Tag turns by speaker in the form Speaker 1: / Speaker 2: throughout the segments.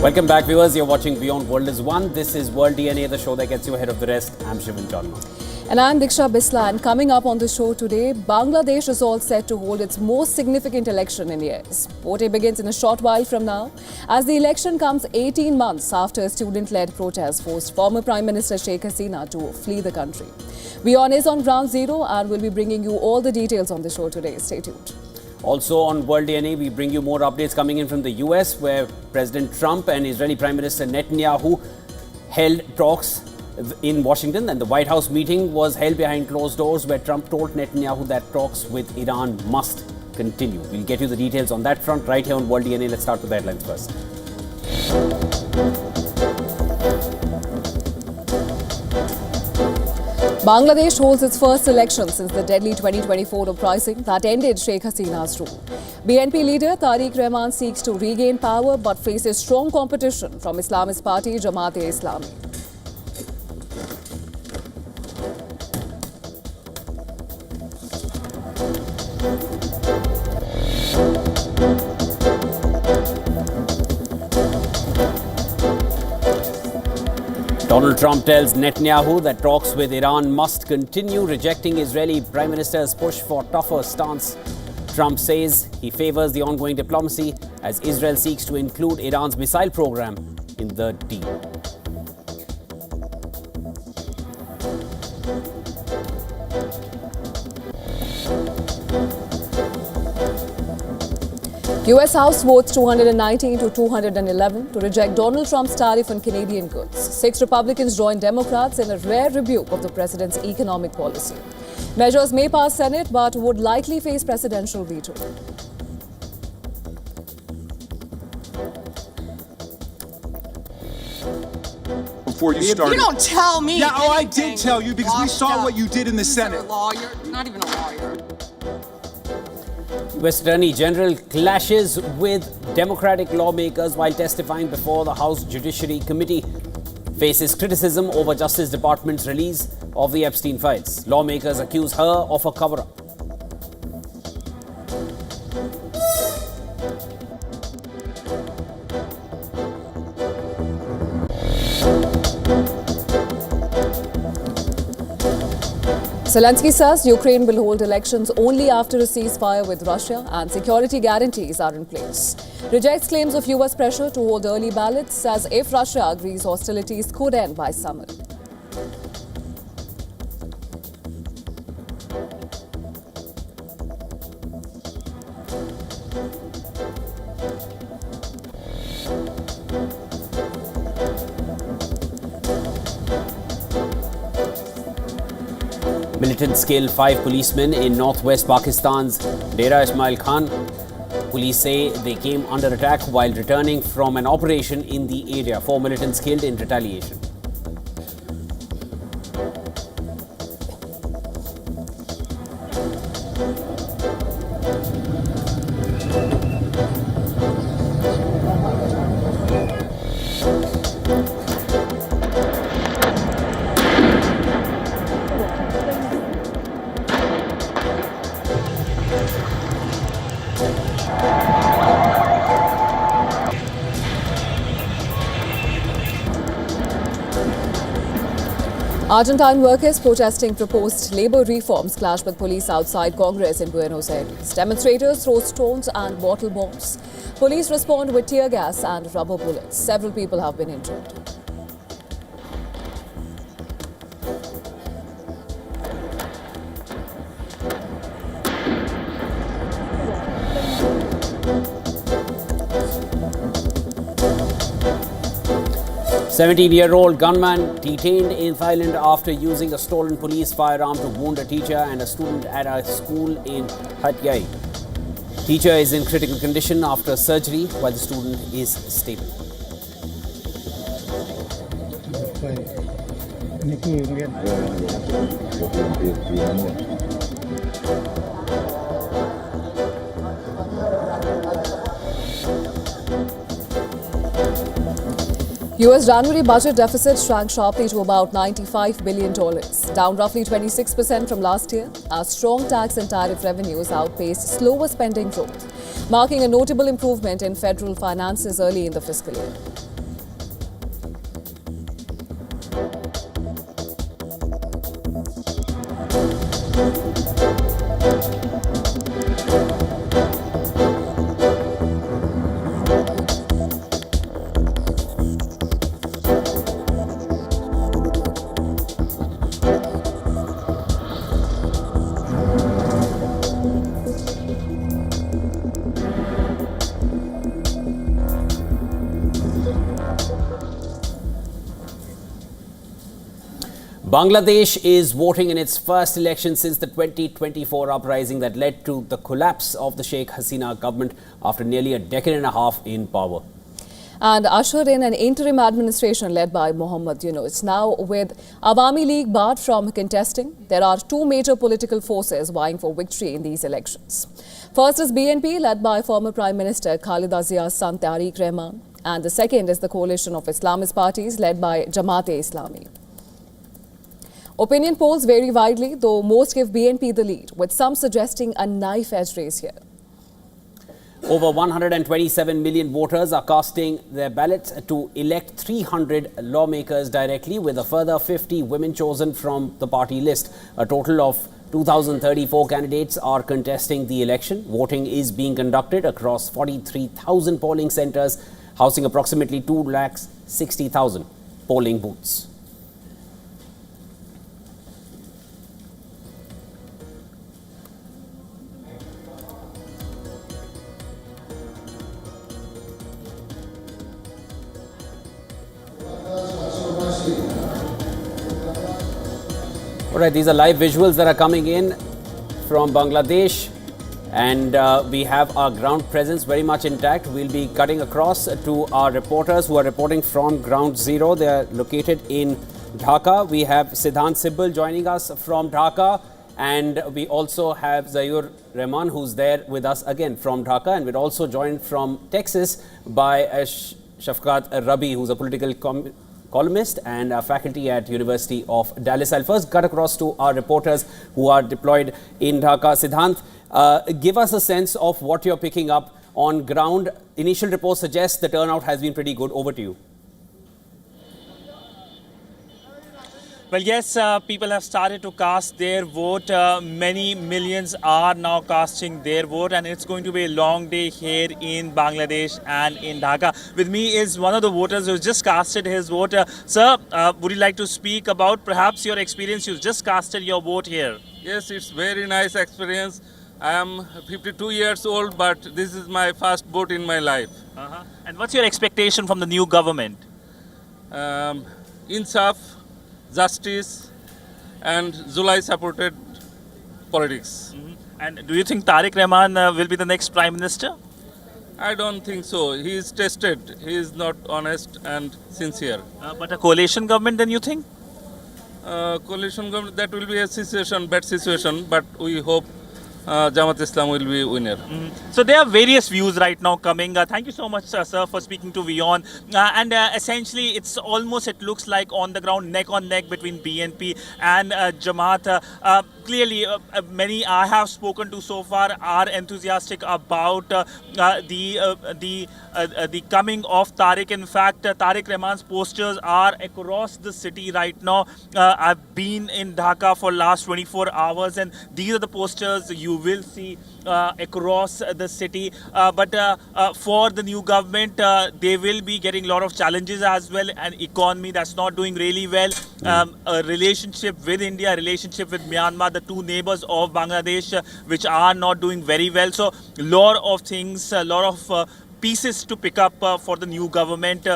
Speaker 1: Welcome back, viewers. You're watching Beyond World is One. This is World DNA, the show that gets you ahead of the rest. I'm Shivan Chalma.
Speaker 2: And I'm Diksha Bisla. And coming up on the show today, Bangladesh is all set to hold its most significant election in years. Voting begins in a short while from now, as the election comes 18 months after a student-led protest forced former Prime Minister Sheikh Hasina to flee the country. WION is on ground zero and we'll be bringing you all the details on the show today. Stay tuned.
Speaker 1: Also on World DNA, we bring you more updates coming in from the US, where President Trump and Israeli Prime Minister Netanyahu held talks in Washington, and the White House meeting was held behind closed doors, where Trump told Netanyahu that talks with Iran must continue. We'll get you the details on that front right here on World DNA. Let's start with the headlines first.
Speaker 2: Bangladesh holds its first election since the deadly 2024 uprising that ended Sheikh Hasina's rule. BNP leader Tariq Rahman seeks to regain power but faces strong competition from Islamist party Jamaat-e-Islami.
Speaker 1: Donald Trump tells Netanyahu that talks with Iran must continue, rejecting Israeli Prime Minister's push for tougher stance. Trump says he favors the ongoing diplomacy as Israel seeks to include Iran's missile program in the deal.
Speaker 2: US House votes 219 to 211 to reject Donald Trump's tariff on Canadian goods. 6 Republicans join Democrats in a rare rebuke of the president's economic policy. Measures may pass Senate but would likely face presidential veto.
Speaker 3: Before you started.
Speaker 4: You don't tell me.
Speaker 3: Yeah, I did tell you because we saw what you did in the Senate.
Speaker 4: You're a lawyer, not even a lawyer.
Speaker 1: US Attorney General clashes with Democratic lawmakers while testifying before the House Judiciary Committee. Faces criticism over Justice Department's release of the Epstein files. Lawmakers accuse her of a cover-up.
Speaker 2: Zelensky says Ukraine will hold elections only after a ceasefire with Russia and security guarantees are in place. Rejects claims of US pressure to hold early ballots, says if Russia agrees, hostilities could end by summer.
Speaker 1: Militants kill 5 policemen in northwest Pakistan's Dera Ismail Khan. Police say they came under attack while returning from an operation in the area. 4 militants killed in retaliation.
Speaker 2: Argentine workers protesting proposed labor reforms clash with police outside Congress in Buenos Aires. Demonstrators throw stones and bottle bombs. Police respond with tear gas and rubber bullets. Several people have been injured.
Speaker 1: A 17-year-old gunman detained in Thailand after using a stolen police firearm to wound a teacher and a student at a school in Hat Yai. Teacher is in critical condition after surgery, while the student is stable.
Speaker 2: US January budget deficit shrank sharply to about $95 billion, down roughly 26% from last year, as strong tax and tariff revenues outpaced slower spending growth, marking a notable improvement in federal finances early in the fiscal year.
Speaker 1: Bangladesh is voting in its first election since the 2024 uprising that led to the collapse of the Sheikh Hasina government after nearly a decade and a half in power.
Speaker 2: And ushered in an interim administration led by Mohammad Yunus. Now, with Awami League barred from contesting, there are two major political forces vying for victory in these elections. First is BNP, led by former Prime Minister Khalida Zia's son Tariq Rahman. And the second is the coalition of Islamist parties led by Jamaat-e-Islami. Opinion polls vary widely, though most give BNP the lead, with some suggesting a knife-edge race here.
Speaker 1: Over 127 million voters are casting their ballots to elect 300 lawmakers directly, with a further 50 women chosen from the party list. A total of 2,034 candidates are contesting the election. Voting is being conducted across 43,000 polling centres, housing approximately 260,000 polling booths. All right, these are live visuals that are coming in from Bangladesh, and we have our ground presence very much intact. We'll be cutting across to our reporters who are reporting from Ground Zero. They are located in Dhaka. We have Siddhant Sibbal joining us from Dhaka, and we also have Zayur Rahman, who's there with us again from Dhaka, and we're also joined from Texas by Shafqat Rabi, who's a political columnist and a faculty at University of Dallas. I'll first cut across to our reporters who are deployed in Dhaka. Siddhant, give us a sense of what you're picking up on ground. Initial reports suggest the turnout has been pretty good. Over to you.
Speaker 5: Well, yes, people have started to cast their vote. Many millions are now casting their vote, and it's going to be a long day here in Bangladesh and in Dhaka. With me is one of the voters who just casted his vote. Sir, would you like to speak about perhaps your experience? You just casted your vote here.
Speaker 6: Yes, it's very nice experience. I am 52 years old, but this is my first vote in my life.
Speaker 5: And what's your expectation from the new government?
Speaker 6: Insaf, justice, and Zulai supported politics.
Speaker 5: And do you think Tariq Rahman will be the next Prime Minister?
Speaker 6: I don't think so. He is tested. He is not honest and sincere.
Speaker 5: But a coalition government, then you think?
Speaker 6: Coalition government, that will be a situation, bad situation, but we hope Jamaat Islam will be winner.
Speaker 5: So there are various views right now coming. Thank you so much, sir, for speaking to WION. And essentially, it looks like on the ground, neck on neck between BNP and Jamaat. Clearly, many I have spoken to so far are enthusiastic about the coming of Tariq. In fact, Tariq Rahman's posters are across the city right now. I've been in Dhaka for last 24 hours, and these are the posters you will see across the city. But for the new government, they will be getting a lot of challenges as well. An economy that's not doing really well, a relationship with India, a relationship with Myanmar, the two neighbors of Bangladesh, which are not doing very well. So a lot of things, a lot of pieces to pick up for the new government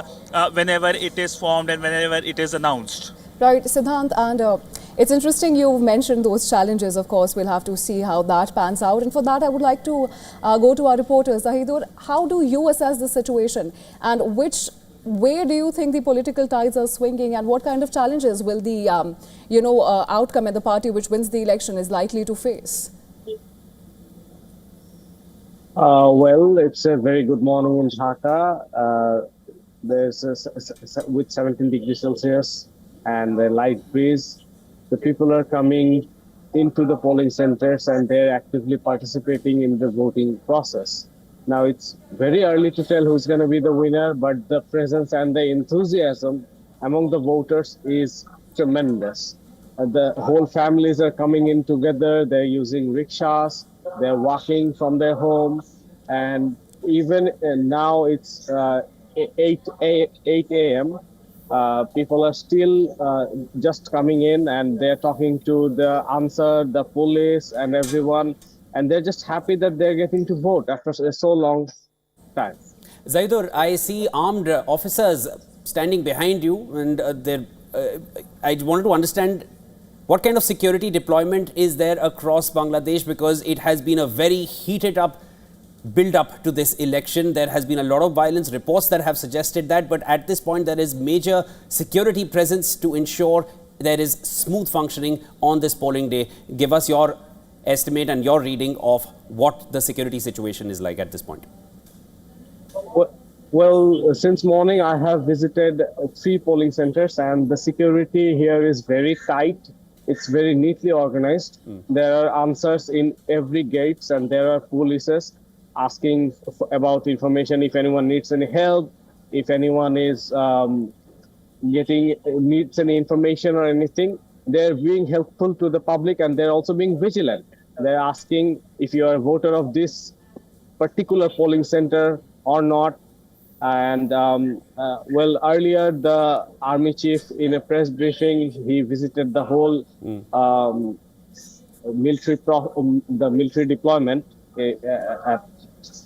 Speaker 5: whenever it is formed and whenever it is announced.
Speaker 2: Right, Siddhant, and it's interesting you've mentioned those challenges. Of course, we'll have to see how that pans out. And for that, I would like to go to our reporters. Zahidur, how do you assess the situation, and where do you think the political tides are swinging, and what kind of challenges will the outcome and the party which wins the election is likely to face?
Speaker 7: Well, it's a very good morning in Dhaka. There's with 17 degrees Celsius and a light breeze. The people are coming into the polling centers and they're actively participating in the voting process. Now, it's very early to tell who's going to be the winner, but the presence and the enthusiasm among the voters is tremendous. the whole families are coming in together. They're using rickshaws. They're walking from their home, and even now it's 8 a.m. People are still just coming in, and they're talking to the answer, the police, and everyone, and they're just happy that they're getting to vote after so long time.
Speaker 1: Zaidur, I see armed officers standing behind you, and I wanted to understand what kind of security deployment is there across Bangladesh, because it has been a very heated up build up to this election. There has been a lot of violence, reports that have suggested that, but at this point there is major security presence to ensure there is smooth functioning on this polling day. Give us your estimate and your reading of what the security situation is like at this point.
Speaker 7: Well, since morning I have visited 3 polling centers, and the security here is very tight. It's very neatly organized. There are answers in every gates, and there are polices asking about information if anyone needs any help, if anyone is needs any information or anything. They're being helpful to the public, and they're also being vigilant. They're asking if you are a voter of this particular polling center or not. And well, earlier the army chief, in a press briefing, he visited the whole military deployment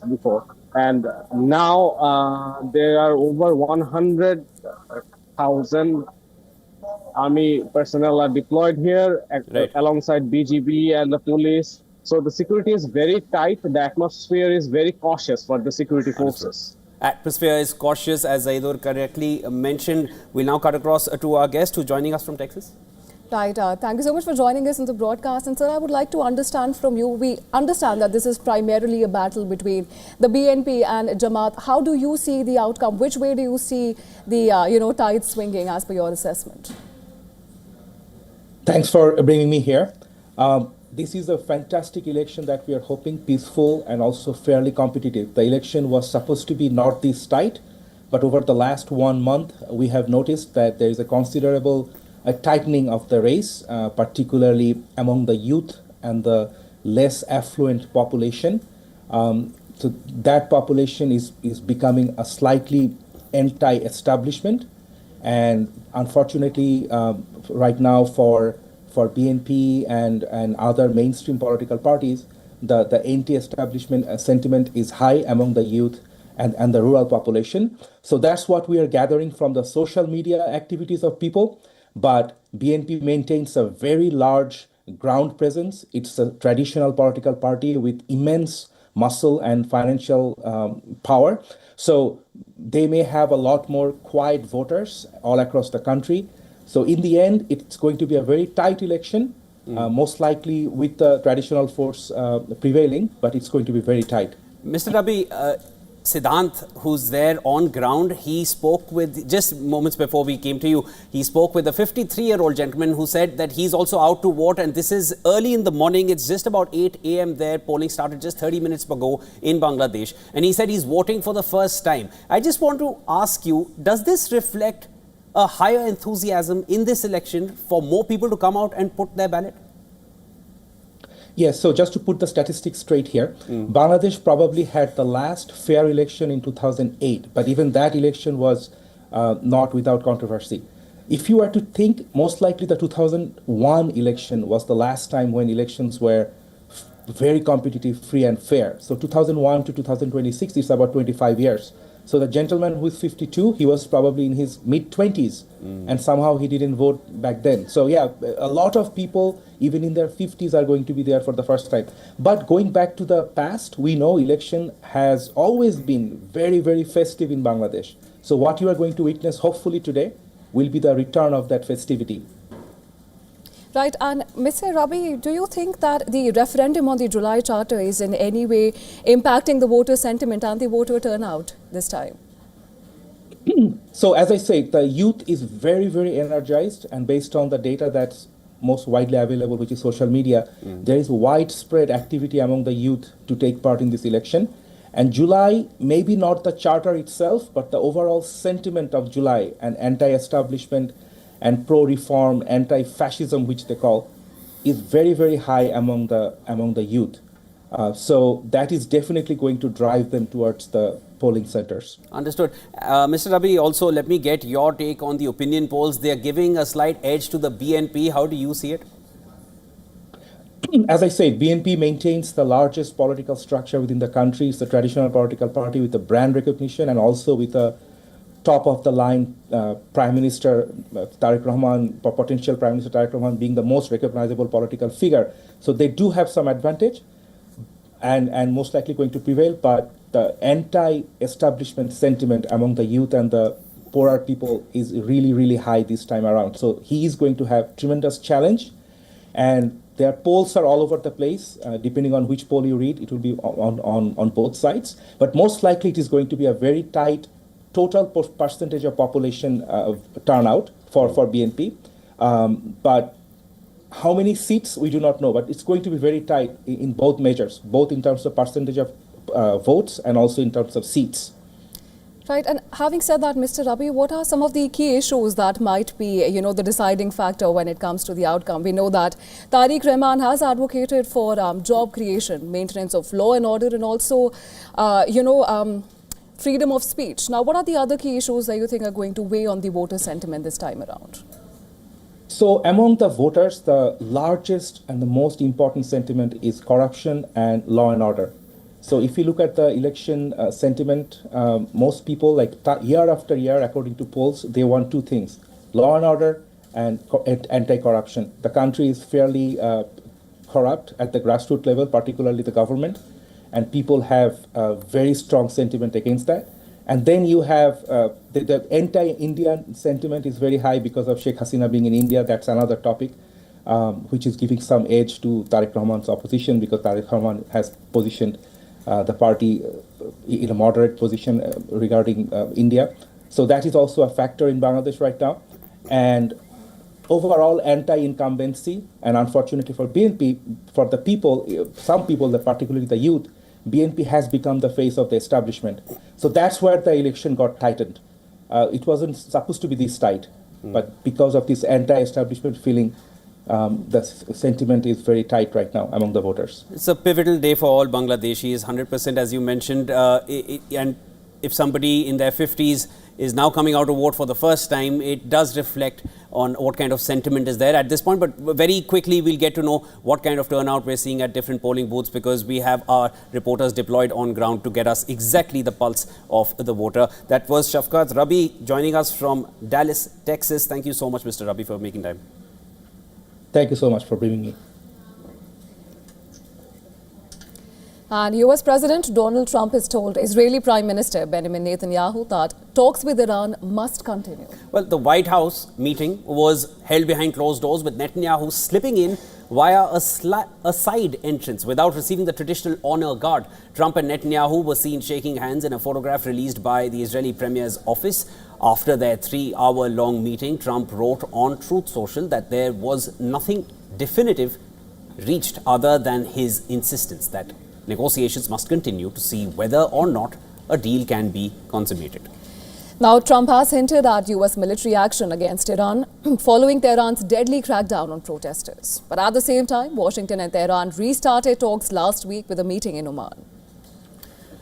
Speaker 7: before, and now there are over 100,000 army personnel are deployed here alongside BGB and the police. So the security is very tight. The atmosphere is very cautious for the security forces.
Speaker 1: Atmosphere is cautious, as Zaidur correctly mentioned. We'll now cut across to our guest who's joining us from Texas.
Speaker 2: Right. Thank you so much for joining us in the broadcast. And sir, I would like to understand from you, we understand that this is primarily a battle between the BNP and Jamaat. How do you see the outcome? Which way do you see the tide swinging as per your assessment?
Speaker 8: Thanks for bringing me here. This is a fantastic election that we are hoping peaceful and also fairly competitive. The election was supposed to be northeast tight, but over the last 1 month, we have noticed that there is a considerable tightening of the race, particularly among the youth and the less affluent population. So that population is becoming a slightly anti-establishment, and unfortunately, right now for BNP and other mainstream political parties, the anti-establishment sentiment is high among the youth and the rural population. So that's what we are gathering from the social media activities of people. But BNP maintains a very large ground presence. It's a traditional political party with immense muscle and financial power. So they may have a lot more quiet voters all across the country. So in the end, it's going to be a very tight election, most likely with the traditional force prevailing, but it's going to be very tight.
Speaker 1: Mr. Rabi, Siddhant, who's there on ground, he spoke with, just moments before we came to you, he spoke with a 53-year-old gentleman who said that he's also out to vote, and this is early in the morning. It's just about 8 a.m. there. Polling started just 30 minutes ago in Bangladesh, and he said he's voting for the first time. I just want to ask you, does this reflect a higher enthusiasm in this election for more people to come out and put their ballot?
Speaker 8: Yes, so just to put the statistics straight here, Bangladesh probably had the last fair election in 2008, but even that election was not without controversy. If you were to think, most likely the 2001 election was the last time when elections were very competitive, free and fair. So 2001 to 2026 is about 25 years. So the gentleman who is 52, he was probably in his mid-20s, and somehow he didn't vote back then. So yeah, a lot of people, even in their 50s, are going to be there for the first time. But going back to the past, we know election has always been very, very festive in Bangladesh. So what you are going to witness, hopefully today, will be the return of that festivity.
Speaker 2: Right, and Mr. Rabi, do you think that the referendum on the July Charter is in any way impacting the voter sentiment and the voter turnout this time?
Speaker 8: So as I said, the youth is very, very energized, and based on the data that's most widely available, which is social media, there is widespread activity among the youth to take part in this election. And July, maybe not the charter itself, but the overall sentiment of July and anti-establishment and pro-reform, anti-fascism, which they call, is very, very high among the youth. So that is definitely going to drive them towards the polling centers.
Speaker 1: Understood. Mr. Rabi, also let me get your take on the opinion polls. They are giving a slight edge to the BNP. How do you see it?
Speaker 8: As I say, BNP maintains the largest political structure within the country. It's the traditional political party with the brand recognition and also with a top-of-the-line Prime Minister Tariq Rahman, potential Prime Minister Tariq Rahman being the most recognizable political figure. So they do have some advantage and most likely going to prevail, but the anti-establishment sentiment among the youth and the poorer people is really, really high this time around. So he is going to have tremendous challenge, and their polls are all over the place. Depending on which poll you read, it will be on both sides. But most likely it is going to be a very tight total percentage of population turnout for BNP. But how many seats, we do not know. But it's going to be very tight in both measures, both in terms of percentage of votes and also in terms of seats.
Speaker 2: Right, and having said that, Mr. Rabi, what are some of the key issues that might be, the deciding factor when it comes to the outcome? We know that Tariq Rahman has advocated for job creation, maintenance of law and order, and also, freedom of speech. Now, what are the other key issues that you think are going to weigh on the voter sentiment this time around?
Speaker 8: So among the voters, the largest and the most important sentiment is corruption and law and order. So if you look at the election sentiment, most people, like year after year, according to polls, they want two things: law and order and anti-corruption. The country is fairly corrupt at the grassroots level, particularly the government, and people have a very strong sentiment against that. And then you have the anti-Indian sentiment is very high because of Sheikh Hasina being in India. That's another topic, which is giving some edge to Tariq Rahman's opposition, because Tariq Rahman has positioned the party in a moderate position regarding India. So that is also a factor in Bangladesh right now. And overall anti-incumbency, and unfortunately for BNP, for the people, some people, particularly the youth, BNP has become the face of the establishment. So that's where the election got tightened. It wasn't supposed to be this tight, but because of this anti-establishment feeling, the sentiment is very tight right now among the voters.
Speaker 1: It's a pivotal day for all Bangladeshis, 100% as you mentioned. And if somebody in their 50s is now coming out to vote for the first time, it does reflect on what kind of sentiment is there at this point. But very quickly, we'll get to know what kind of turnout we're seeing at different polling booths, because we have our reporters deployed on ground to get us exactly the pulse of the voter. That was Shafqat Rabi joining us from Dallas, Texas. Thank you so much, Mr. Rabi, for making time.
Speaker 8: Thank you so much for bringing me.
Speaker 2: And US President Donald Trump has told Israeli Prime Minister Benjamin Netanyahu that talks with Iran must continue.
Speaker 1: Well, the White House meeting was held behind closed doors, with Netanyahu slipping in via a side entrance without receiving the traditional honor guard. Trump and Netanyahu were seen shaking hands in a photograph released by the Israeli Premier's office. After their 3-hour-long meeting, Trump wrote on Truth Social that there was nothing definitive reached other than his insistence that negotiations must continue to see whether or not a deal can be consummated.
Speaker 2: Now, Trump has hinted at US military action against Iran following Tehran's deadly crackdown on protesters. But at the same time, Washington and Tehran restarted talks last week with a meeting in Oman.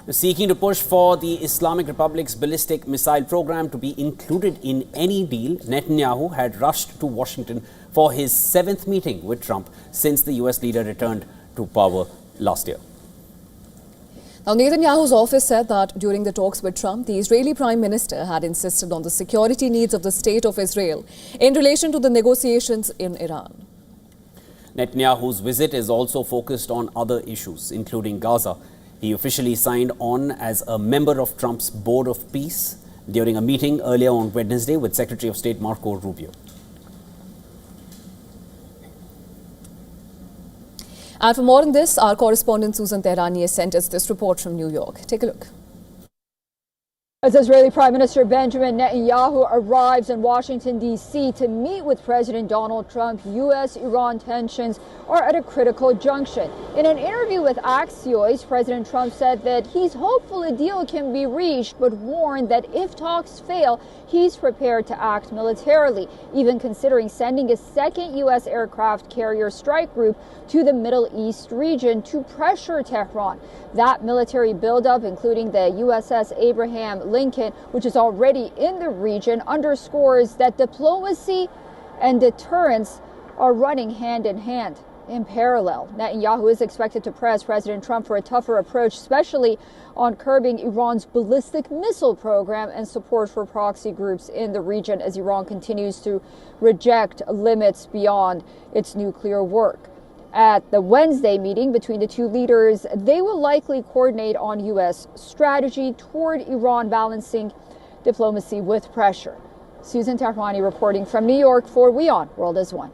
Speaker 1: Seeking to push for the Islamic Republic's ballistic missile program to be included in any deal, Netanyahu had rushed to Washington for his 7th meeting with Trump since the US leader returned to power last year.
Speaker 2: Now, Netanyahu's office said that during the talks with Trump, the Israeli Prime Minister had insisted on the security needs of the state of Israel in relation to the negotiations in Iran.
Speaker 1: Netanyahu's visit is also focused on other issues, including Gaza. He officially signed on as a member of Trump's Board of Peace during a meeting earlier on Wednesday with Secretary of State Marco Rubio.
Speaker 2: And for more on this, our correspondent Susan Tehrani has sent us this report from New York. Take a look.
Speaker 9: As Israeli Prime Minister Benjamin Netanyahu arrives in Washington, D.C. to meet with President Donald Trump, U.S.-Iran tensions are at a critical junction. In an interview with Axios, President Trump said that he's hopeful a deal can be reached, but warned that if talks fail, he's prepared to act militarily, even considering sending a second U.S. aircraft carrier strike group to the Middle East region to pressure Tehran. That military buildup, including the USS Abraham Lincoln, which is already in the region, underscores that diplomacy and deterrence are running hand in hand. In parallel, Netanyahu is expected to press President Trump for a tougher approach, especially on curbing Iran's ballistic missile program and support for proxy groups in the region as Iran continues to reject limits beyond its nuclear work. At the Wednesday meeting between the two leaders, they will likely coordinate on U.S. strategy toward Iran balancing diplomacy with pressure. Susan Tehrani reporting from New York for WION World is One.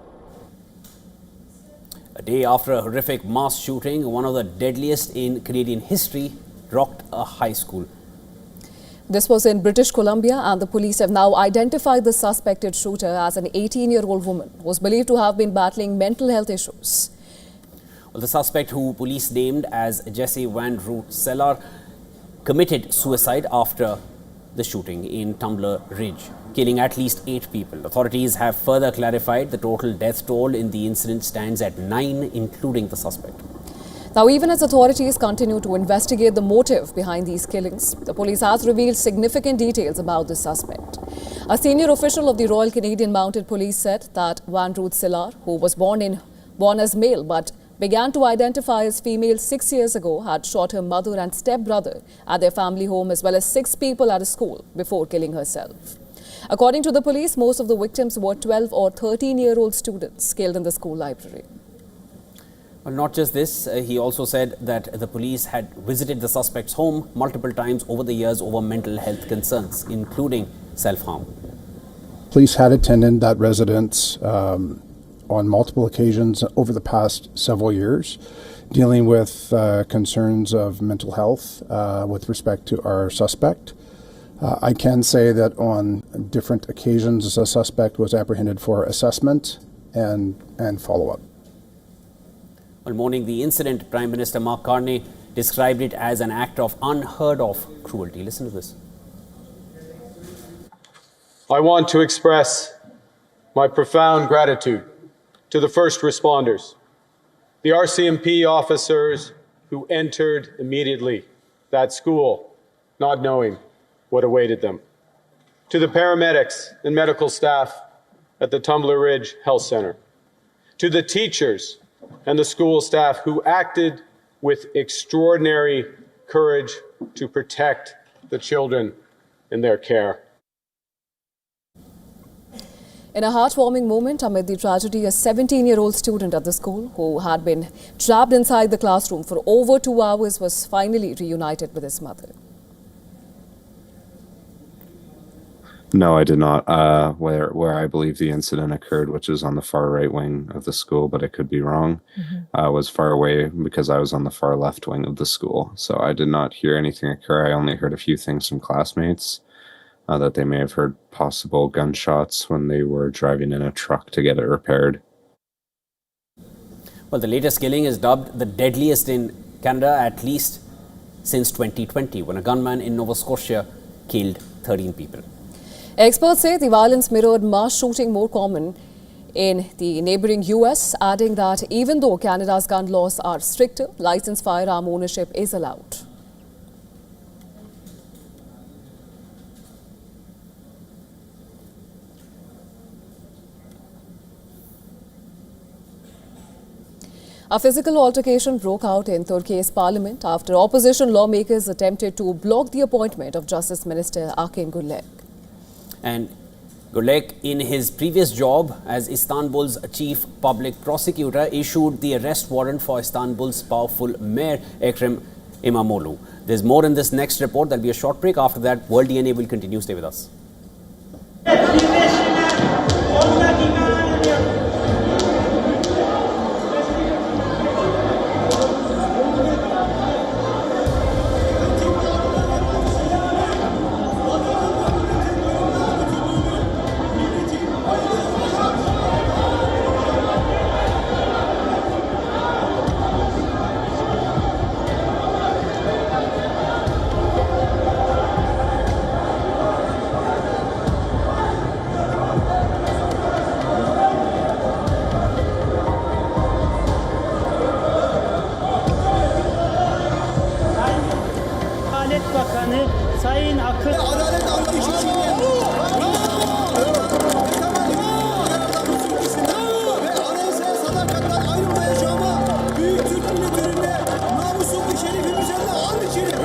Speaker 1: A day after a horrific mass shooting, one of the deadliest in Canadian history rocked a high school.
Speaker 2: This was in British Columbia, and the police have now identified the suspected shooter as an 18-year-old woman who was believed to have been battling mental health issues.
Speaker 1: Well, the suspect, who police named as Jesse Van Root Cellar, committed suicide after the shooting in Tumbler Ridge, killing at least 8 people. Authorities have further clarified the total death toll in the incident stands at 9, including the suspect.
Speaker 2: Now, even as authorities continue to investigate the motive behind these killings, the police has revealed significant details about the suspect. A senior official of the Royal Canadian Mounted Police said that Van Root Cellar, who was born as male but began to identify as female 6 years ago, had shot her mother and stepbrother at their family home as well as 6 people at a school before killing herself. According to the police, most of the victims were 12 or 13-year-old students killed in the school library.
Speaker 1: Well, not just this, he also said that the police had visited the suspect's home multiple times over the years over mental health concerns, including self-harm.
Speaker 10: Police had attended that residence on multiple occasions over the past several years, dealing with concerns of mental health with respect to our suspect. I can say that on different occasions, a suspect was apprehended for assessment and follow-up.
Speaker 1: While mourning the incident, Prime Minister Mark Carney described it as an act of unheard-of cruelty. Listen to this.
Speaker 11: I want to express my profound gratitude to the first responders, the RCMP officers who entered immediately that school, not knowing what awaited them, to the paramedics and medical staff at the Tumbler Ridge Health Center, to the teachers and the school staff who acted with extraordinary courage to protect the children in their care.
Speaker 2: In a heartwarming moment amid the tragedy, a 17-year-old student at the school who had been trapped inside the classroom for over 2 hours was finally reunited with his mother.
Speaker 12: No, I did not. Where I believe the incident occurred, which is on the far right wing of the school, but I could be wrong, was far away because I was on the far left wing of the school. So I did not hear anything occur. I only heard a few things from classmates that they may have heard possible gunshots when they were driving in a truck to get it repaired.
Speaker 1: Well, the latest killing is dubbed the deadliest in Canada, at least since 2020, when a gunman in Nova Scotia killed 13 people.
Speaker 2: Experts say the violence mirrored mass shooting more common in the neighbouring US, adding that even though Canada's gun laws are stricter, licensed firearm ownership is allowed. A physical altercation broke out in Turkey's parliament after opposition lawmakers attempted to block the appointment of Justice Minister Akin Gürlek.
Speaker 1: And Gürlek, in his previous job as Istanbul's chief public prosecutor, issued the arrest warrant for Istanbul's powerful mayor, Ekrem İmamoğlu. There's more in this next report. There'll be a short break. After that, World DNA will continue. Stay with us.
Speaker 13: Sayın Akın... Adalet anlayışı çiğneyen... ve anayasaya sadakatten ayrılmayacağıma büyük Türk millet önünde namusum ve şerefim üzerinde and içerim.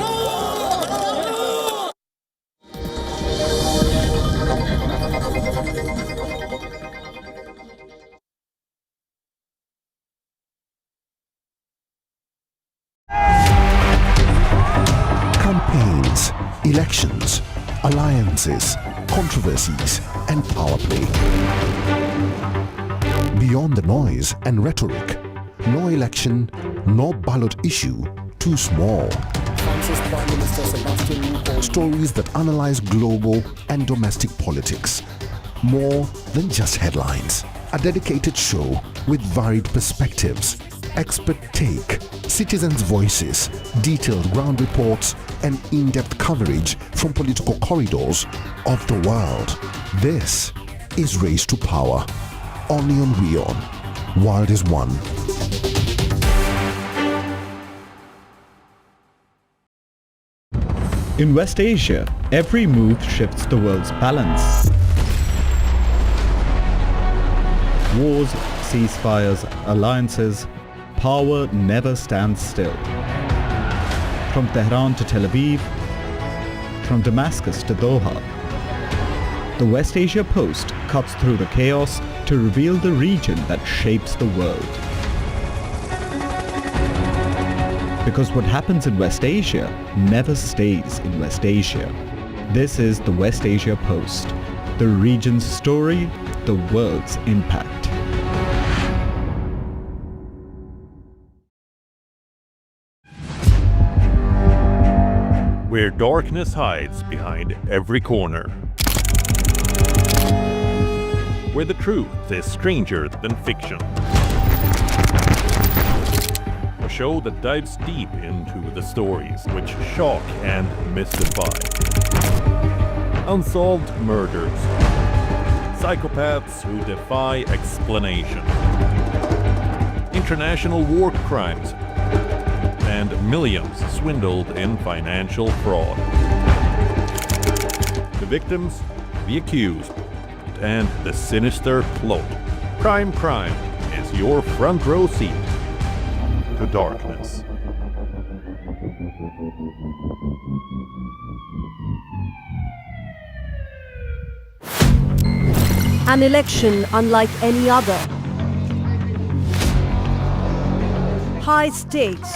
Speaker 14: Campaigns, elections, alliances, controversies, and power play. Beyond the noise and rhetoric, no election, no ballot issue too small. Stories that analyze global and domestic politics, more than just headlines. A dedicated show with varied perspectives, expert take, citizens' voices, detailed ground reports, and in-depth coverage from political corridors of the world. This is Race to Power, only on WION. World is one.
Speaker 15: In West Asia, every move shifts the world's balance. Wars, ceasefires, alliances, power never stands still. From Tehran to Tel Aviv, from Damascus to Doha, the West Asia Post cuts through the chaos to reveal the region that shapes the world. Because what happens in West Asia never stays in West Asia. This is the West Asia Post, the region's story, the world's impact.
Speaker 16: Where darkness hides behind every corner. Where the truth is stranger than fiction. A show that dives deep into the stories which shock and mystify. Unsolved murders. Psychopaths who defy explanation. International war crimes. And millions swindled in financial fraud. The victims, the accused, and the sinister plot. Prime Crime is your front row seat to darkness.
Speaker 17: An election unlike any other. High stakes.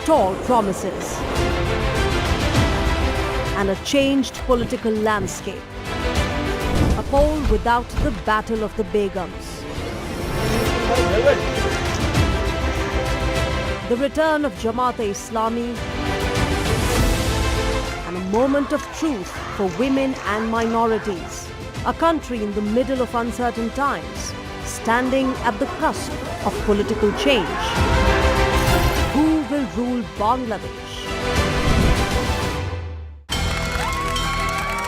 Speaker 17: Tall promises. And a changed political landscape. A poll without the battle of the Begums. The return of Jamaat-e-Islami. And a moment of truth for women and minorities. A country in the middle of uncertain times, standing at the cusp of political change. Who will rule Bangladesh?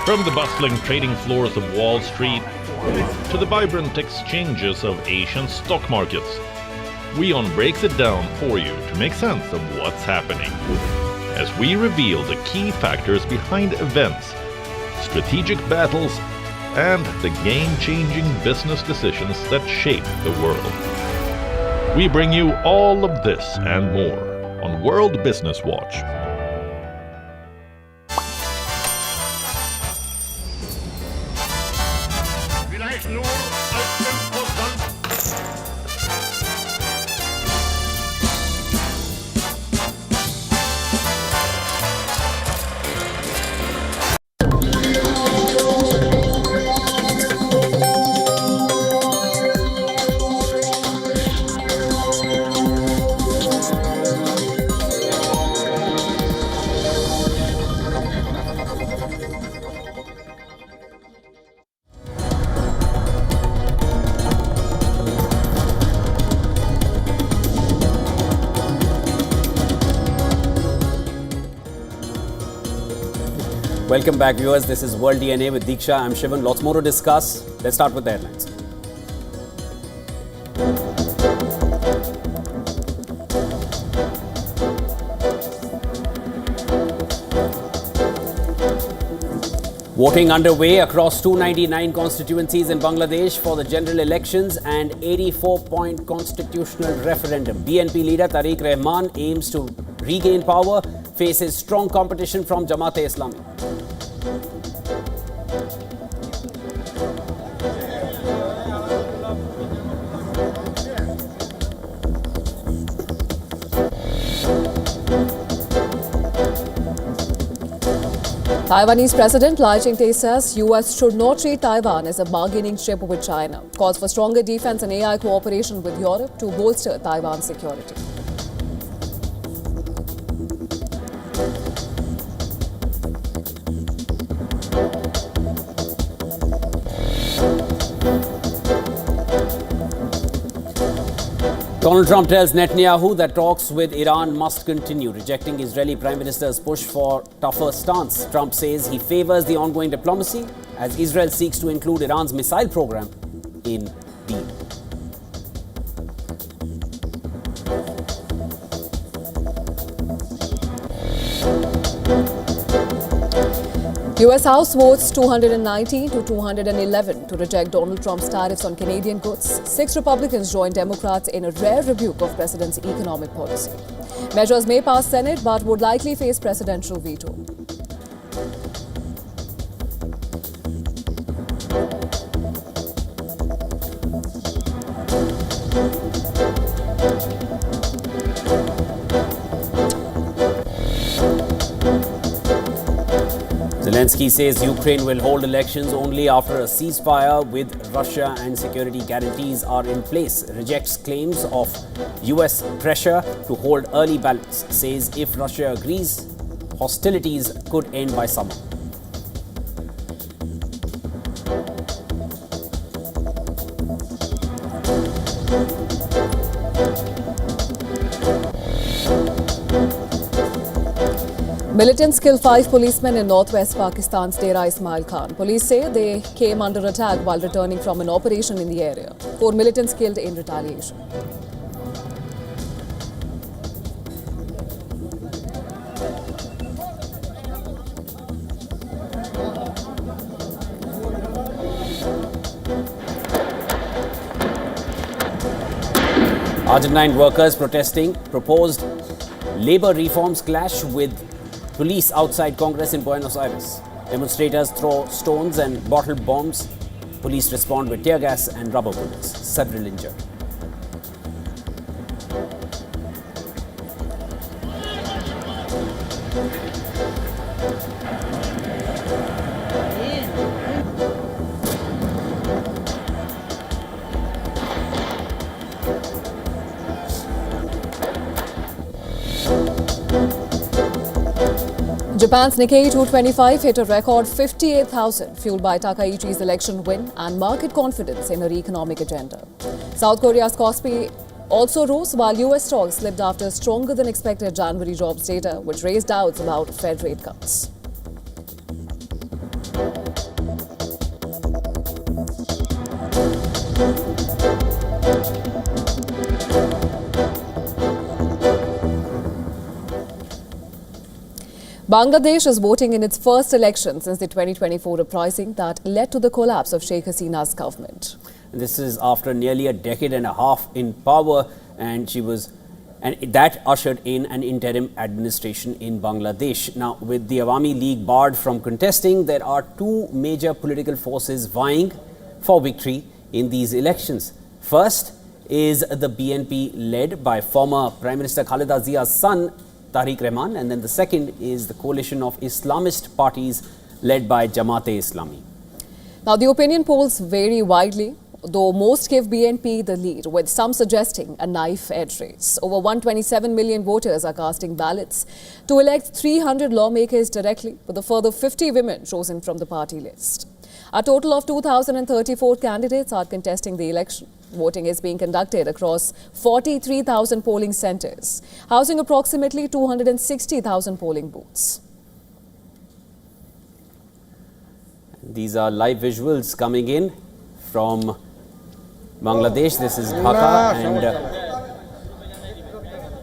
Speaker 16: From the bustling trading floors of Wall Street to the vibrant exchanges of Asian stock markets, WION breaks it down for you to make sense of what's happening. As we reveal the key factors behind events, strategic battles, and the game-changing business decisions that shape the world. We bring you all of this and more on World Business Watch.
Speaker 1: Welcome back, viewers. This is World DNA with Deeksha. I'm Shivan. Lots more to discuss. Let's start with the headlines. Voting underway across 299 constituencies in Bangladesh for the general elections and 84-point constitutional referendum. BNP leader Tariq Rahman aims to regain power, faces strong competition from Jamaat-e-Islami.
Speaker 2: Taiwanese President Lai Ching-te says US should not treat Taiwan as a bargaining chip with China. Calls for stronger defense and AI cooperation with Europe to bolster Taiwan's security.
Speaker 1: Donald Trump tells Netanyahu that talks with Iran must continue, rejecting Israeli Prime Minister's push for tougher stance. Trump says he favors the ongoing diplomacy as Israel seeks to include Iran's missile program in deal.
Speaker 2: US House votes 219 to 211 to reject Donald Trump's tariffs on Canadian goods. 6 Republicans joined Democrats in a rare rebuke of President's economic policy. Measures may pass Senate but would likely face presidential veto.
Speaker 1: Zelensky says Ukraine will hold elections only after a ceasefire with Russia and security guarantees are in place. Rejects claims of US pressure to hold early ballots. Says if Russia agrees, hostilities could end by summer.
Speaker 2: Militants killed 5 policemen in northwest Pakistan's Dera Ismail Khan. Police say they came under attack while returning from an operation in the area. 4 militants killed in retaliation.
Speaker 1: Argentine workers protesting proposed labor reforms clash with police outside Congress in Buenos Aires. Demonstrators throw stones and bottle bombs. Police respond with tear gas and rubber bullets. Several injured.
Speaker 2: Japan's Nikkei 225 hit a record 58,000, fueled by Takaichi's election win and market confidence in her economic agenda. South Korea's Kospi also rose while US stocks slipped after stronger than expected January jobs data, which raised doubts about Fed rate cuts. Bangladesh is voting in its first election since the 2024 uprising that led to the collapse of Sheikh Hasina's government.
Speaker 1: This is after nearly a decade and a half in power, and that ushered in an interim administration in Bangladesh. Now, with the Awami League barred from contesting, there are 2 major political forces vying for victory in these elections. First is the BNP led by former Prime Minister Khaleda Zia's son, Tariq Rahman, and then the second is the coalition of Islamist parties led by Jamaat-e-Islami.
Speaker 2: Now, the opinion polls vary widely, though most give BNP the lead, with some suggesting a knife-edge race. Over 127 million voters are casting ballots to elect 300 lawmakers directly, with a further 50 women chosen from the party list. A total of 2,034 candidates are contesting the election. Voting is being conducted across 43,000 polling centres, housing approximately 260,000 polling booths.
Speaker 1: These are live visuals coming in from Bangladesh. This is Dhaka, and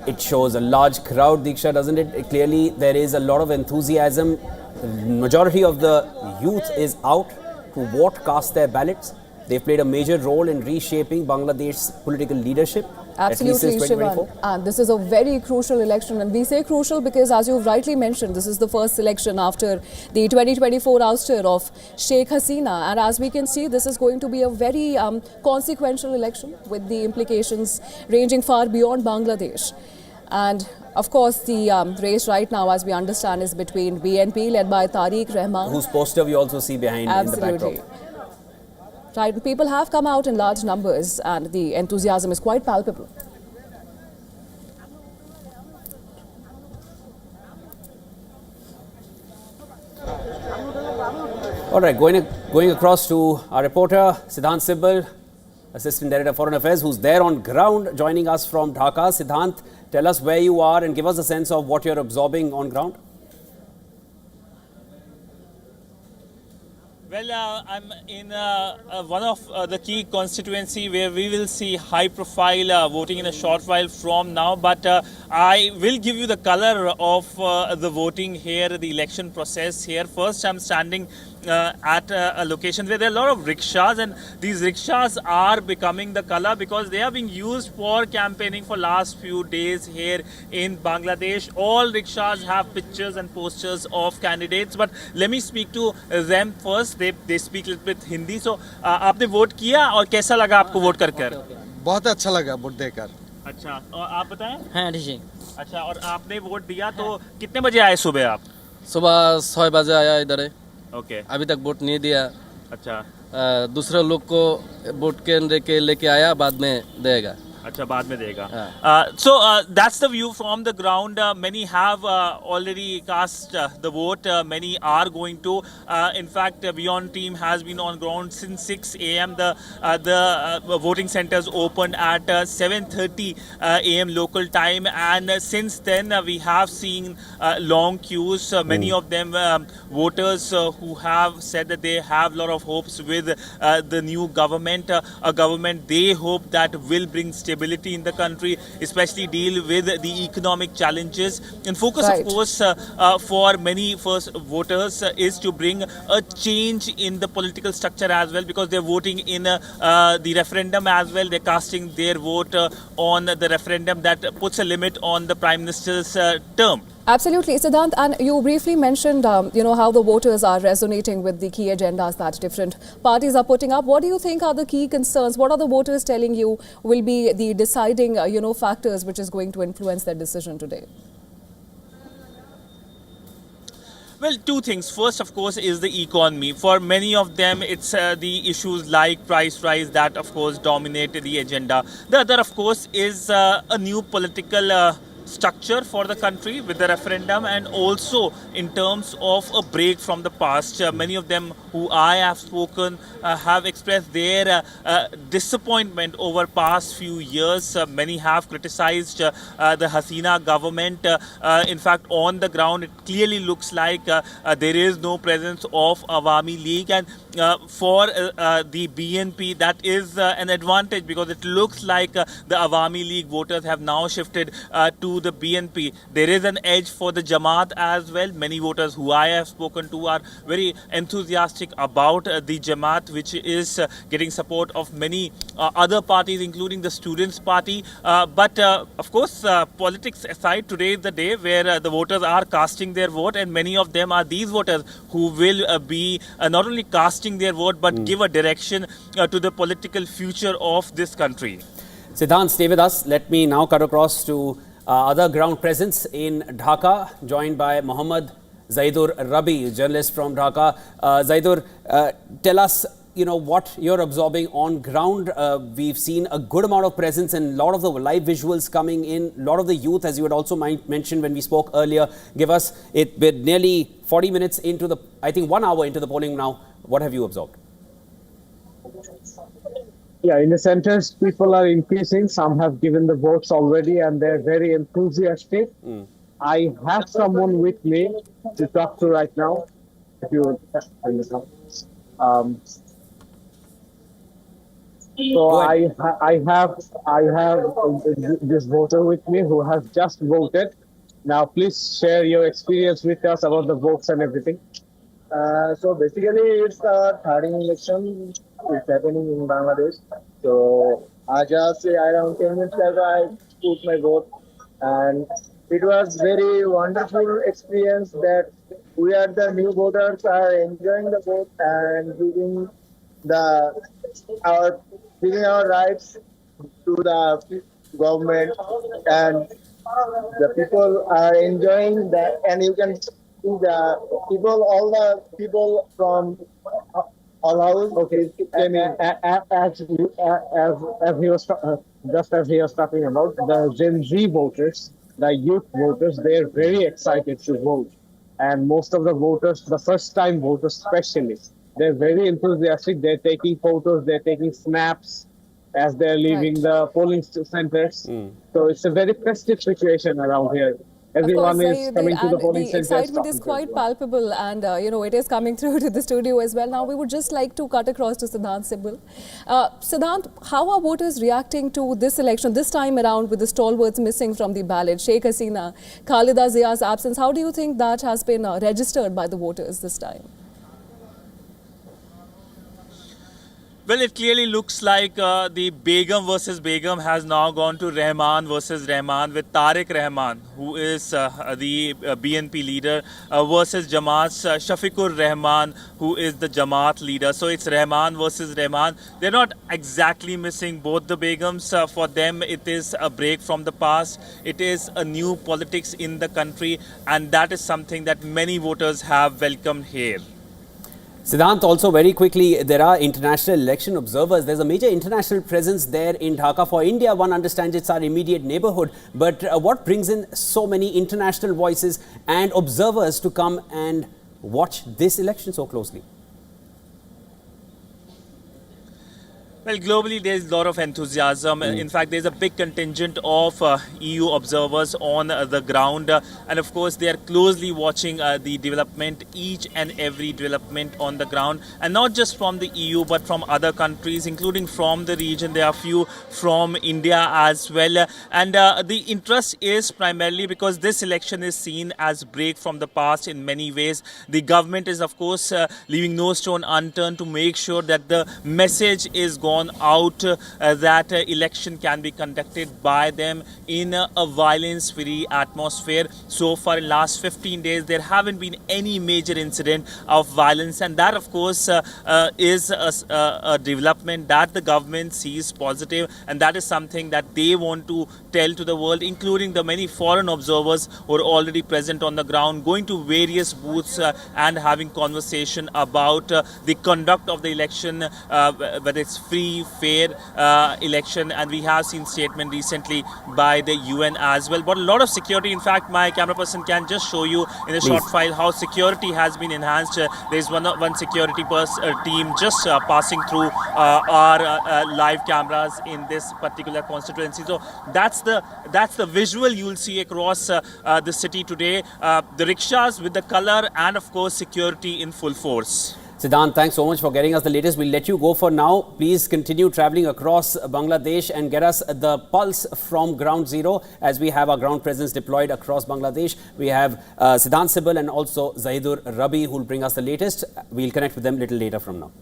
Speaker 1: it shows a large crowd, Diksha, doesn't it? Clearly, there is a lot of enthusiasm majority of the youth is out to vote, cast their ballots. They've played a major role in reshaping Bangladesh's political leadership.
Speaker 2: Absolutely, Shivan. And this is a very crucial election. And we say crucial because, as you've rightly mentioned, this is the first election after the 2024 ouster of Sheikh Hasina. And as we can see, this is going to be a very consequential election with the implications ranging far beyond Bangladesh. And of course, the race right now, as we understand, is between BNP, led by Tariq Rahman,
Speaker 1: whose poster we also see behind in the backdrop.
Speaker 2: Right, people have come out in large numbers and the enthusiasm is quite palpable.
Speaker 1: All right, going across to our reporter, Siddhant Sibbal, Assistant Director of Foreign Affairs, who's there on ground, joining us from Dhaka. Siddhant, tell us where you are and give us a sense of what you're absorbing on ground.
Speaker 5: Well, I'm in one of the key constituency where we will see high-profile voting in a short while from now. But I will give you the color of the voting here, the election process here. First, I'm standing at a location where there are a lot of rickshaws, and these rickshaws are becoming the color because they are being used for campaigning for last few days here in Bangladesh. All rickshaws have pictures and posters of candidates, but let me speak to them first. They speak a little bit Hindi. So आपने vote किया और कैसा लगा आपको vote कर?
Speaker 18: बहुत अच्छा लगा वोट देकर।
Speaker 5: अच्छा, और आप बताएं?
Speaker 19: हाँ जी।
Speaker 5: अच्छा, और आपने वोट दिया तो कितने बजे आए सुबह आप?
Speaker 19: सुबह 6 बजे आया इधर।
Speaker 5: ओके।
Speaker 19: अभी तक वोट नहीं दिया।
Speaker 5: अच्छा।
Speaker 19: दूसरे लोग को वोट केंद्र के लेके आया, बाद में देगा।
Speaker 5: अच्छा, बाद में देगा। So that's the view from the ground. Many have already cast the vote. Many are going to. In fact, WION team has been on ground since 6 a.m. The voting centers opened at 7:30 a.m. local time, and since then we have seen long queues. Many of them voters who have said that they have a lot of hopes with the new government, a government they hope that will bring stability in the country, especially deal with the economic challenges. And focus, of course, for many first voters is to bring a change in the political structure as well, because they're voting in the referendum as well. They're casting their vote on the referendum that puts a limit on the Prime Minister's term.
Speaker 2: Absolutely, Siddhant, and you briefly mentioned, how the voters are resonating with the key agendas that different parties are putting up. What do you think are the key concerns? What are the voters telling you will be the deciding, factors which is going to influence their decision today?
Speaker 5: Well, two things. First, of course, is the economy. For many of them, it's the issues like price rise that, of course, dominate the agenda. The other, of course, is a new political structure for the country with the referendum, and also in terms of a break from the past. Many of them who I have spoken have expressed their disappointment over past few years. Many have criticized the Hasina government. In fact, on the ground, it clearly looks like there is no presence of Awami League, and for the BNP, that is an advantage, because it looks like the Awami League voters have now shifted to the BNP. There is an edge for the Jamaat as well. Many voters who I have spoken to are very enthusiastic about the Jamaat, which is getting support of many other parties, including the Students' Party. But of course, politics aside, today is the day where the voters are casting their vote, and many of them are these voters who will be not only casting their vote but give a direction to the political future of this country.
Speaker 1: Siddhant, stay with us. Let me now cut across to other ground presence in Dhaka, joined by Mohammad Zaidur Rabi, journalist from Dhaka. Zaidur, tell us, what you're absorbing on ground. We've seen a good amount of presence and a lot of the live visuals coming in. A lot of the youth, as you had also mentioned when we spoke earlier. Give us it with nearly 40 minutes into the, I think 1 hour into the polling now. What have you observed?
Speaker 7: Yeah, in the centers, people are increasing. Some have given the votes already, and they're very enthusiastic. I have someone with me to talk to right now. If you would, so I have this voter with me who has just voted. Now, please share your experience with us about the votes and everything. So basically, it's the third election. It's happening in Bangladesh. So I just around 10 minutes ago, I put my vote, and it was very wonderful experience that we are the new voters are enjoying the vote and the our giving our rights to the government, and the people are enjoying that, and you can see the people, all the people from all house. Okay, as he was just as he was talking about the Gen Z voters, the youth voters, they're very excited to vote, and most of the voters, the first-time voters especially, they're very enthusiastic. They're taking photos, they're taking snaps as they're leaving the polling centers. So it's a very festive situation around here. Everyone is coming to the polling centers.
Speaker 2: The excitement is quite palpable, and it is coming through to the studio as well. Now we would just like to cut across to Siddhant Sibal. Siddhant, how are voters reacting to this election this time around with the stalwarts missing from the ballot? Sheikh Hasina, Khalida Zia's absence. How do you think that has been registered by the voters this time?
Speaker 5: Well, it clearly looks like the Begum versus Begum has now gone to Rahman versus Rahman, with Tariq Rahman, who is the BNP leader, versus Jamaat's Shafiqur Rahman, who is the Jamaat leader. So it's Rahman versus Rahman. They're not exactly missing both the Begums. For them, it is a break from the past. It is a new politics in the country, and that is something that many voters have welcomed here.
Speaker 1: Siddhant, also very quickly, there are international election observers. There's a major international presence there in Dhaka. For India, one understands it's our immediate neighborhood. But what brings in so many international voices and observers to come and watch this election so closely?
Speaker 5: Well, globally, there's a lot of enthusiasm. In fact, there's a big contingent of EU observers on the ground. And of course, they are closely watching the development, each and every development on the ground. And not just from the EU, but from other countries, including from the region. There are a few from India as well. And the interest is primarily because this election is seen as a break from the past in many ways. The government is, of course, leaving no stone unturned to make sure that the message is gone out that election can be conducted by them in a violence-free atmosphere. So far, in last 15 days, there haven't been any major incident of violence, and that, of course, is a development that the government sees positive, and that is something that they want to tell to the world, including the many foreign observers who are already present on the ground, going to various booths and having conversation about the conduct of the election, whether it's free, fair election. And we have seen statement recently by the UN as well. But a lot of security. In fact, my camera person can just show you in a short file how security has been enhanced. There's one security team just passing through our live cameras in this particular constituency. So that's the visual you'll see across the city today. The rickshaws with the color, and of course security in full force.
Speaker 1: Siddhant, thanks so much for getting us the latest. We'll let you go for now. Please continue traveling across Bangladesh and get us the pulse from ground zero, as we have our ground presence deployed across Bangladesh. We have Siddhant Sibal and also Zahidur Rabi, who will bring us the latest. We'll connect with them a little later from now.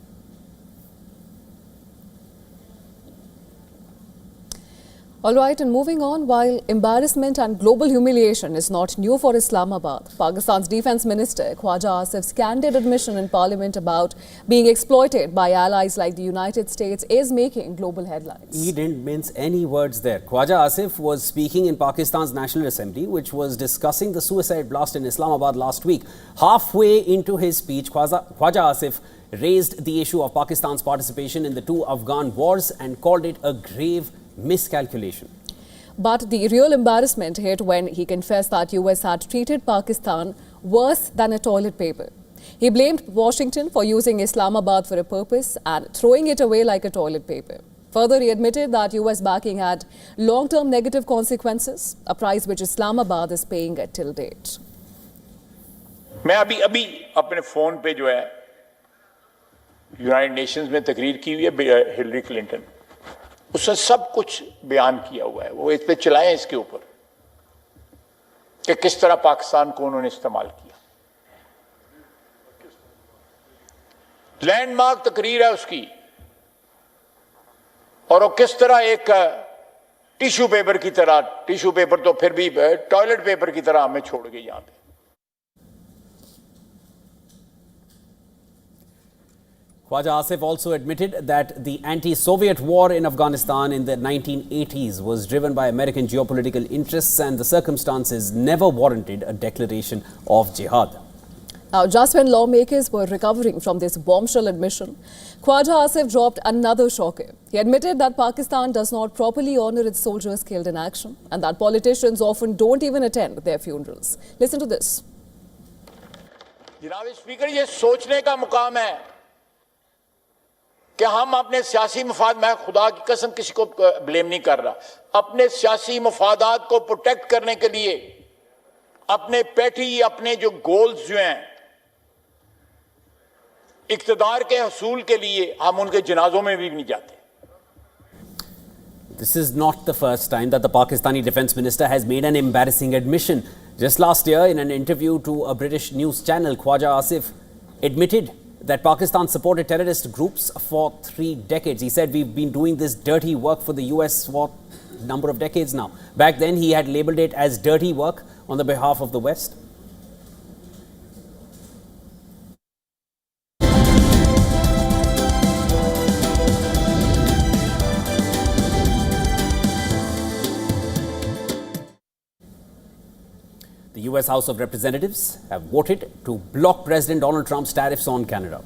Speaker 2: All right, and moving on, while embarrassment and global humiliation is not new for Islamabad, Pakistan's Defence Minister Khwaja Asif's candid admission in Parliament about being exploited by allies like the United States is making global headlines.
Speaker 1: He didn't mince any words there. Khwaja Asif was speaking in Pakistan's National Assembly, which was discussing the suicide blast in Islamabad last week. Halfway into his speech, Khwaja Asif raised the issue of Pakistan's participation in the two Afghan wars and called it a grave miscalculation.
Speaker 2: But the real embarrassment hit when he confessed that US had treated Pakistan worse than a toilet paper. He blamed Washington for using Islamabad for a purpose and throwing it away like a toilet paper. Further, he admitted that US backing had long-term negative consequences, a price which Islamabad is paying till date.
Speaker 20: मैं अभी अपने phone पे जो है United Nations में तकरीर की हुई है हिलरी क्लिंटन, उसने सब कुछ बयान किया हुआ है, वो इस पे चलाएं इसके ऊपर। कि किस तरह पाकिस्तान को उन्होंने इस्तेमाल किया। लैंडमार्क तकरीर है उसकी, और वो किस तरह एक टिश्यू पेपर की तरह, टिश्यू पेपर तो फिर भी टॉयलेट पेपर की तरह हमें छोड़ गई यहां पे।
Speaker 1: Khwaja Asif also admitted that the anti-Soviet war in Afghanistan in the 1980s was driven by American geopolitical interests and the circumstances never warranted a declaration of jihad.
Speaker 2: Now, just when lawmakers were recovering from this bombshell admission, Khwaja Asif dropped another shocker. He admitted that Pakistan does not properly honor its soldiers killed in action and that politicians often don't even attend their funerals. Listen to this.
Speaker 20: जनाब speaker, ये सोचने का मुकाम है कि हम अपने सियासी मफाद, मैं खुदा की कसम किसी को ब्लेम नहीं कर रहा, अपने सियासी मफादात को प्रोटेक्ट करने के लिए अपने पैटी, अपने जो गोल्स जो हैं इक्तदार के हसूल के लिए, हम उनके जनाजों में भी नहीं जाते।
Speaker 1: This is not the first time that the Pakistani Defence Minister has made an embarrassing admission. Just last year, in an interview to a British news channel, Khwaja Asif admitted that Pakistan supported terrorist groups for 3 decades. He said, we've been doing this dirty work for the US for a number of decades now. Back then, he had labelled it as dirty work on the behalf of the West. The US House of Representatives have voted to block President Donald Trump's tariffs on Canada.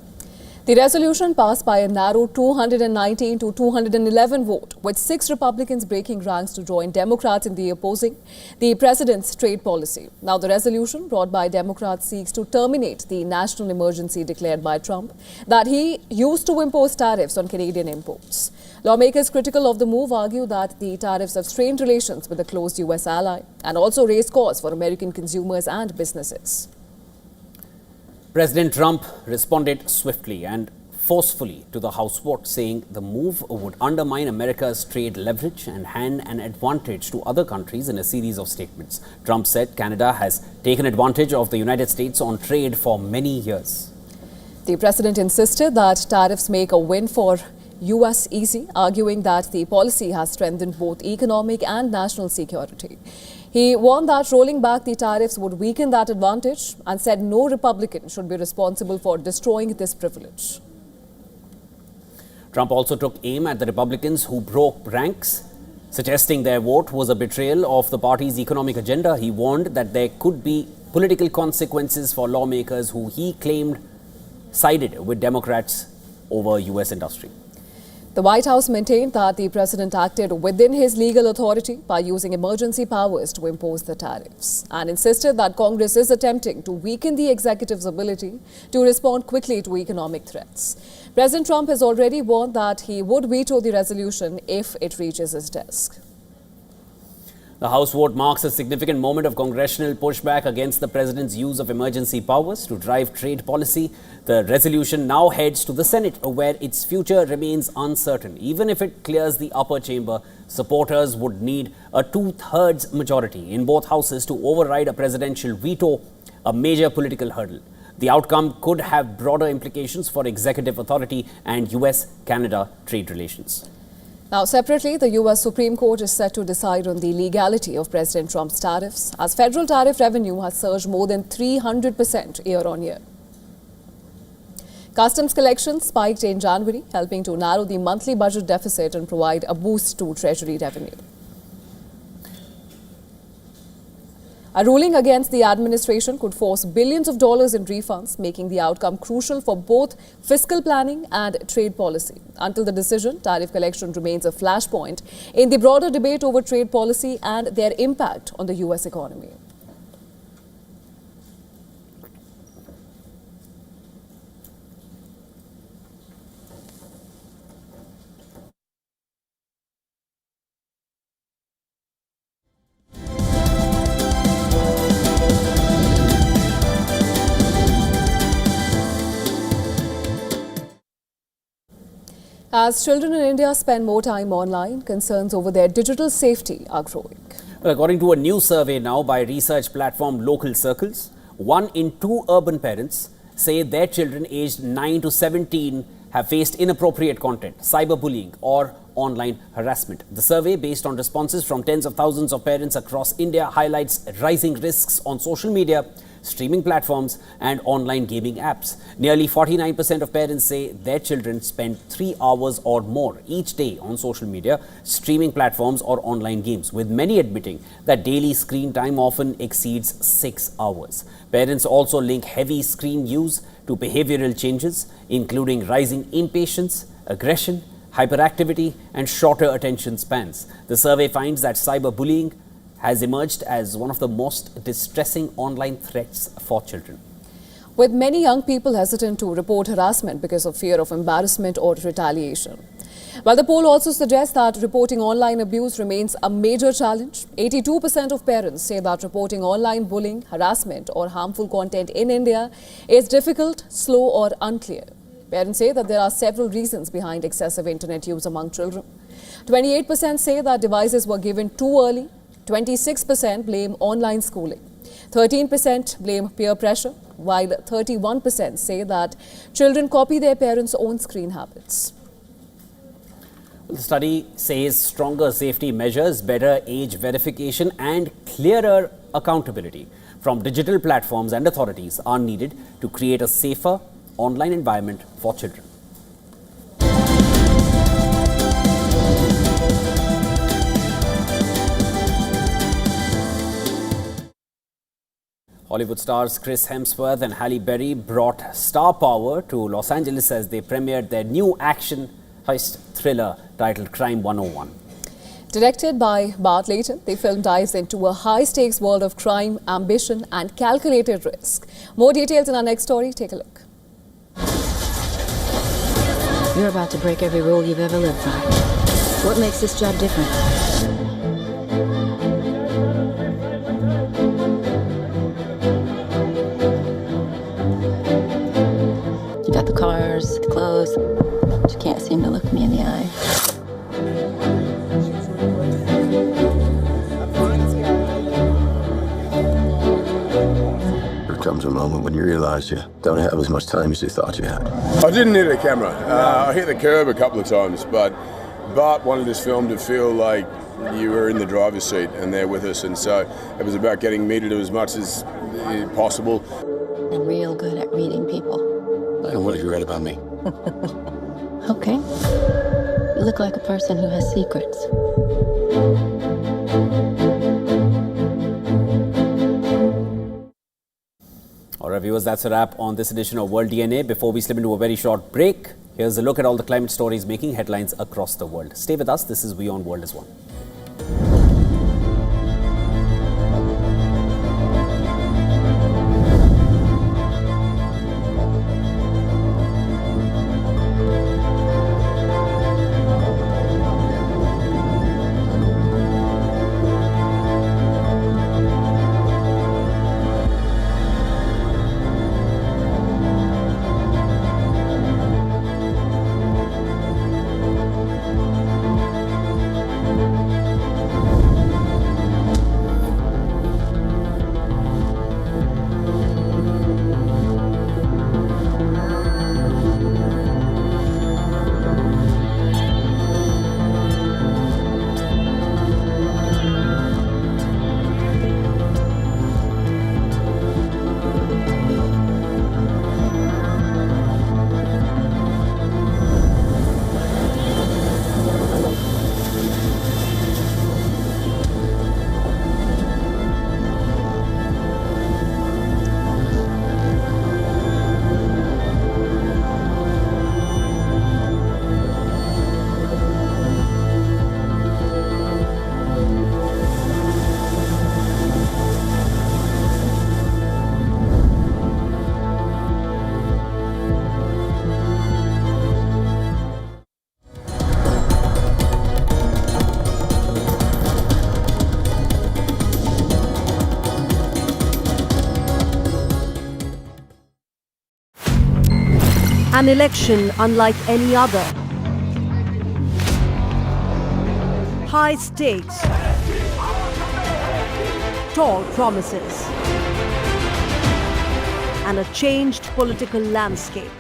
Speaker 2: The resolution passed by a narrow 219 to 211 vote, with 6 Republicans breaking ranks to join Democrats in the opposing the president's trade policy. Now, the resolution brought by Democrats seeks to terminate the national emergency declared by Trump that he used to impose tariffs on Canadian imports. Lawmakers critical of the move argue that the tariffs have strained relations with a close US ally and also raised costs for American consumers and businesses.
Speaker 1: President Trump responded swiftly and forcefully to the House vote, saying the move would undermine America's trade leverage and hand an advantage to other countries in a series of statements. Trump said Canada has taken advantage of the United States on trade for many years.
Speaker 2: The president insisted that tariffs make a win for US easy, arguing that the policy has strengthened both economic and national security. He warned that rolling back the tariffs would weaken that advantage and said no Republican should be responsible for destroying this privilege.
Speaker 1: Trump also took aim at the Republicans who broke ranks, suggesting their vote was a betrayal of the party's economic agenda. He warned that there could be political consequences for lawmakers who he claimed sided with Democrats over US industry.
Speaker 2: The White House maintained that the president acted within his legal authority by using emergency powers to impose the tariffs and insisted that Congress is attempting to weaken the executive's ability to respond quickly to economic threats. President Trump has already warned that he would veto the resolution if it reaches his desk.
Speaker 1: The House vote marks a significant moment of congressional pushback against the president's use of emergency powers to drive trade policy. The resolution now heads to the Senate, where its future remains uncertain. Even if it clears the upper chamber, supporters would need a 2/3 majority in both houses to override a presidential veto, a major political hurdle. The outcome could have broader implications for executive authority and US-Canada trade relations.
Speaker 2: Now, separately, the US Supreme Court is set to decide on the legality of President Trump's tariffs, as federal tariff revenue has surged more than 300% year-on-year. Customs collections spiked in January, helping to narrow the monthly budget deficit and provide a boost to Treasury revenue. A ruling against the administration could force billions of dollars in refunds, making the outcome crucial for both fiscal planning and trade policy. Until the decision, tariff collection remains a flashpoint in the broader debate over trade policy and their impact on the US economy. As children in India spend more time online, concerns over their digital safety are growing.
Speaker 1: Well, according to a new survey now by research platform Local Circles, 1 in 2 urban parents say their children aged 9 to 17 have faced inappropriate content, cyberbullying or online harassment. The survey, based on responses from tens of thousands of parents across India, highlights rising risks on social media, streaming platforms and online gaming apps. Nearly 49% of parents say their children spend 3 hours or more each day on social media, streaming platforms or online games, with many admitting that daily screen time often exceeds 6 hours. Parents also link heavy screen use to behavioral changes, including rising impatience, aggression, hyperactivity and shorter attention spans. The survey finds that cyberbullying has emerged as one of the most distressing online threats for children.
Speaker 2: With many young people hesitant to report harassment because of fear of embarrassment or retaliation. While the poll also suggests that reporting online abuse remains a major challenge, 82% of parents say that reporting online bullying, harassment or harmful content in India is difficult, slow or unclear. Parents say that there are several reasons behind excessive internet use among children. 28% say that devices were given too early. 26% blame online schooling. 13% blame peer pressure, while 31% say that children copy their parents' own screen habits.
Speaker 1: The study says stronger safety measures, better age verification and clearer accountability from digital platforms and authorities are needed to create a safer online environment for children. Hollywood stars Chris Hemsworth and Halle Berry brought star power to Los Angeles as they premiered their new action heist thriller titled Crime 101.
Speaker 2: Directed by Bart Layton, the film dives into a high-stakes world of crime, ambition and calculated risk. More details in our next story. Take a look.
Speaker 21: You're about to break every rule you've ever lived by. What makes this job different? You got the cars, the clothes, but you can't seem to look me in the eye.
Speaker 22: There comes a moment when you realize you don't have as much time as you thought you had.
Speaker 23: I didn't hit a camera. I hit the curb a couple of times, but Bart wanted this film to feel like you were in the driver's seat and there with us, and so it was about getting me to do as much as possible.
Speaker 21: I'm real good at reading people.
Speaker 22: And what have you read about me?
Speaker 21: Okay. You look like a person who has secrets.
Speaker 1: All right, viewers, that's a wrap on this edition of World DNA. Before we slip into a very short break, here's a look at all the climate stories making headlines across the world. Stay with us. This is WION World is One.
Speaker 17: An election unlike any other. High stakes. tall promises. And a changed political landscape.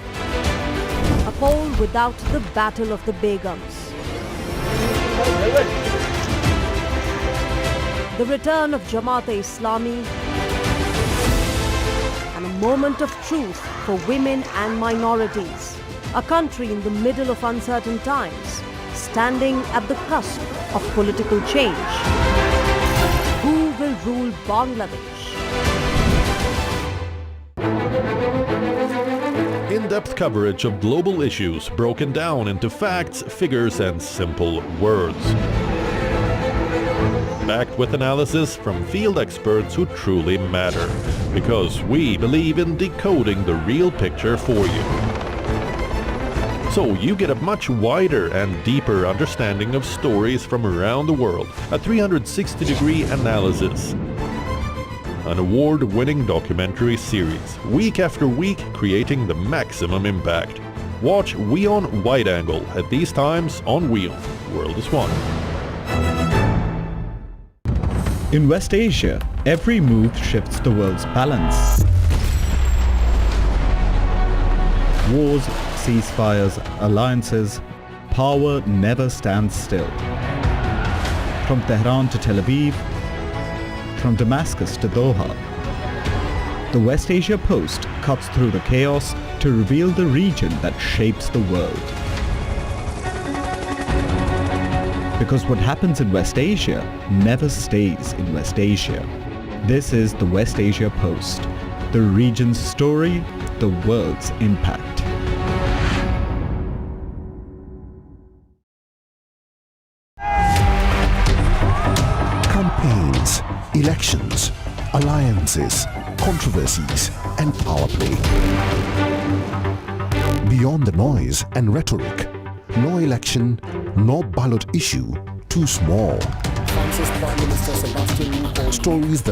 Speaker 17: A poll without the battle of the Begums. The return of Jamaat-e-Islami. And a moment of truth for women and minorities. A country in the middle of uncertain times, standing at the cusp of political change. Who will rule Bangladesh?
Speaker 16: In-depth coverage of global issues broken down into facts, figures, and simple words. Backed with analysis from field experts who truly matter, because we believe in decoding the real picture for you. So you get a much wider and deeper understanding of stories from around the world, a 360-degree analysis. An award-winning documentary series, week after week, creating the maximum impact. Watch WION Wide Angle at these times on WION. World is One.
Speaker 15: In West Asia, every move shifts the world's balance. Wars, ceasefires, alliances, power never stands still. From Tehran to Tel Aviv, from Damascus to Doha, the West Asia Post cuts through the chaos to reveal the region that shapes the world. Because what happens in West Asia never stays in West Asia. This is the West Asia Post, the region's story, the world's impact.
Speaker 14: Campaigns, elections, alliances, controversies, and power play. Beyond the noise and rhetoric, no election, no ballot issue too small. Stories that